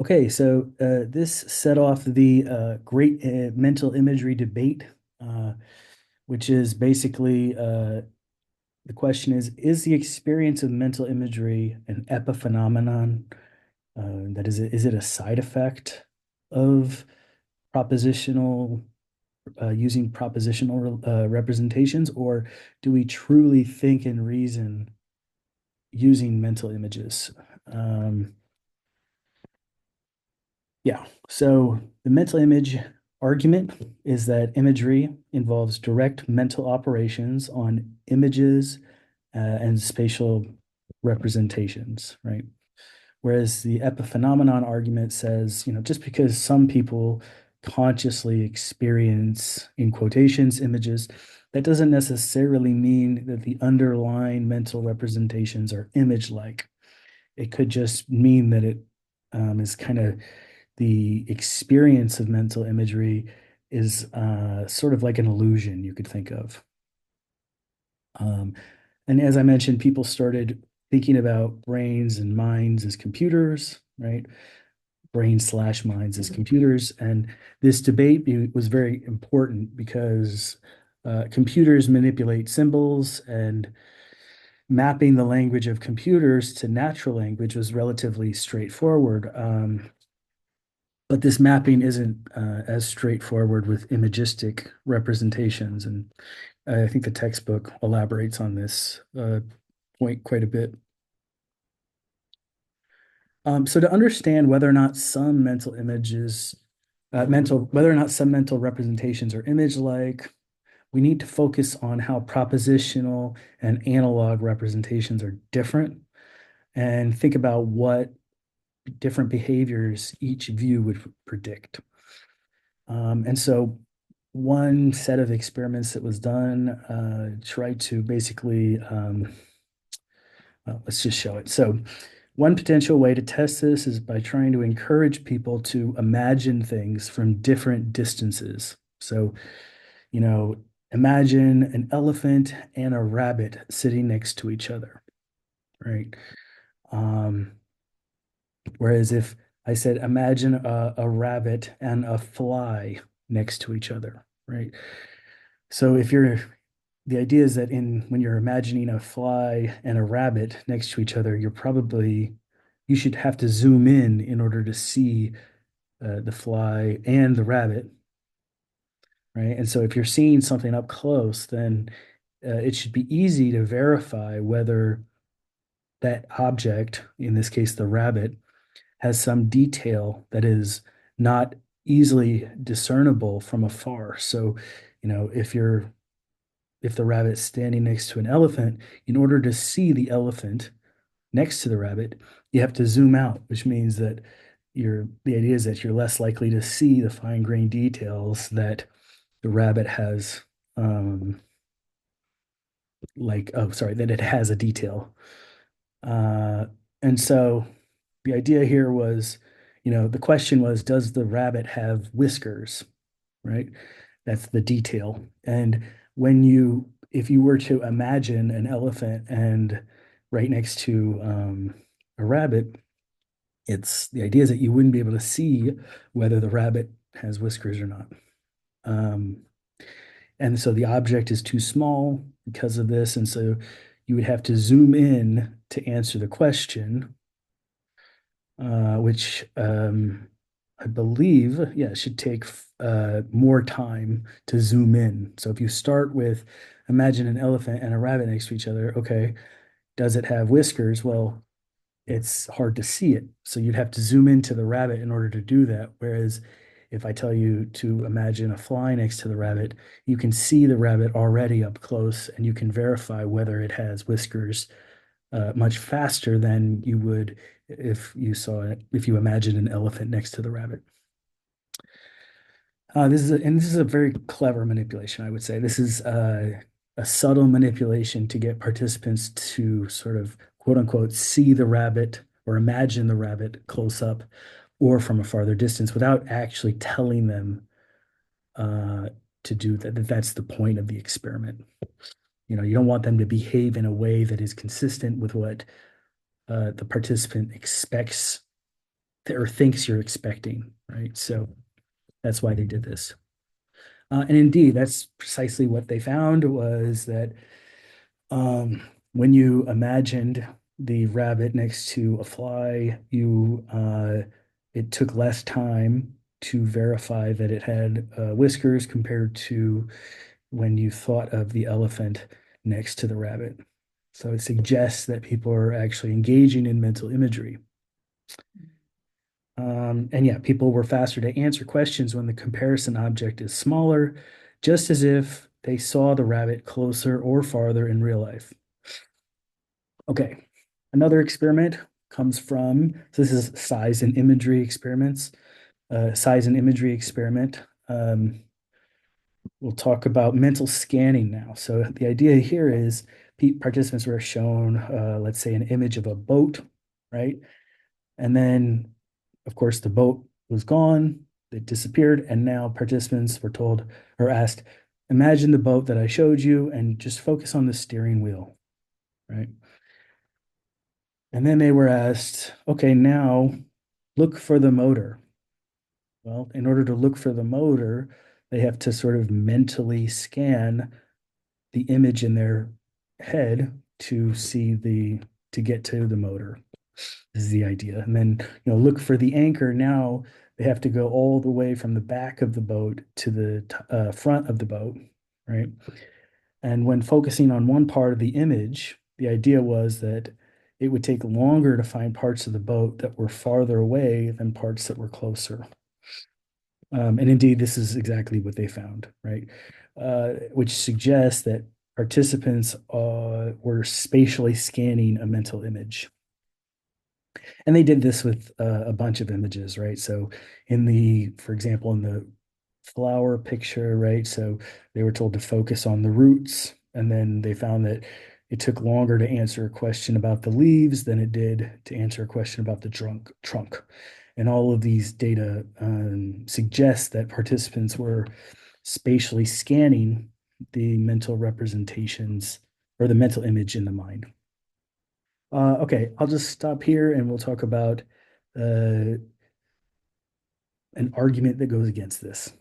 Okay, so this set off the great mental imagery debate, uh, which is basically the question is the experience of mental imagery an epiphenomenon? That is it a side effect of propositional, using propositional representations, or do we truly think and reason using mental images? Um, Yeah. So the mental image argument is that imagery involves direct mental operations on images and spatial representations, right? Whereas the epiphenomenon argument says, just because some people consciously experience, in quotations, images, that doesn't necessarily mean that the underlying mental representations are image-like. It could just mean that it is kind of the experience of mental imagery is sort of like an illusion you could think of. Um, and as I mentioned, people started thinking about brains and minds as computers, right? Brains slash minds as computers. And this debate was very important because computers manipulate symbols, and mapping the language of computers to natural language was relatively straightforward. But this mapping isn't as straightforward with imagistic representations. And I think the textbook elaborates on this point quite a bit. So to understand whether or not some mental images, whether or not some mental representations are image-like, we need to focus on how propositional and analog representations are different and think about what different behaviors each view would predict. And so one set of experiments that was done tried to basically, well, let's just show it. So one potential way to test this is by trying to encourage people to imagine things from different distances. So, you know, imagine an elephant and a rabbit sitting next to each other, right? Um, Whereas if I said, imagine a rabbit and a fly next to each other, right? So if you're the idea is that in when you're imagining a fly and a rabbit next to each other, you should have to zoom in order to see the fly and the rabbit, right? And so if you're seeing something up close, then it should be easy to verify whether that object, in this case the rabbit, has some detail that is not easily discernible from afar. So, if the rabbit's standing next to an elephant, in order to see the elephant next to the rabbit, you have to zoom out, which means that the idea is that you're less likely to see the fine grained details that the rabbit has, that it has a detail. Uh, and so the idea here was, the question was, does the rabbit have whiskers? Right? That's the detail. And if you were to imagine an elephant and right next to a rabbit, the idea is that you wouldn't be able to see whether the rabbit has whiskers or not. Um, and so the object is too small because of this. And so you would have to zoom in to answer the question, which I believe, yeah, it should take more time to zoom in. So if you start with imagine an elephant and a rabbit next to each other, okay, does it have whiskers? Well, it's hard to see it. So you'd have to zoom into the rabbit in order to do that. Whereas if I tell you to imagine a fly next to the rabbit, you can see the rabbit already up close and you can verify whether it has whiskers much faster than you would if you imagine an elephant next to the rabbit. This is a very clever manipulation, I would say. This is a subtle manipulation to get participants to sort of quote unquote see the rabbit or imagine the rabbit close up or from a farther distance without actually telling them uh, to do that. That's the point of the experiment. You don't want them to behave in a way that is consistent with what the participant expects or thinks you're expecting, right? So that's why they did this. And indeed, that's precisely what they found was that um, when you imagined the rabbit next to a fly, it took less time to verify that it had whiskers compared to when you thought of the elephant next to the rabbit. So it suggests that people are actually engaging in mental imagery. And yeah, people were faster to answer questions when the comparison object is smaller, just as if they saw the rabbit closer or farther in real life. Okay, another experiment comes from, so this is size and imagery experiments, size and imagery experiment. We'll talk about mental scanning now. So the idea here is participants were shown, let's say, an image of a boat, right? And then, of course, the boat was gone, it disappeared, and now participants were told or asked, imagine the boat that I showed you and just focus on the steering wheel, right? And then they were asked, okay, now look for the motor. Well, in order to look for the motor, they have to sort of mentally scan the image in their head to get to the motor. This is the idea. And then, look for the anchor. Now they have to go all the way from the back of the boat to the front of the boat, right? And when focusing on one part of the image, the idea was that it would take longer to find parts of the boat that were farther away than parts that were closer. And indeed, this is exactly what they found, right? Which suggests that participants were spatially scanning a mental image. And they did this with a bunch of images, right? So for example, in the flower picture, right? So they were told to focus on the roots, and then they found that it took longer to answer a question about the leaves than it did to answer a question about the trunk. And all of these data suggest that participants were spatially scanning the mental representations or the mental image in the mind. Okay, I'll just stop here and we'll talk about uh, an argument that goes against this.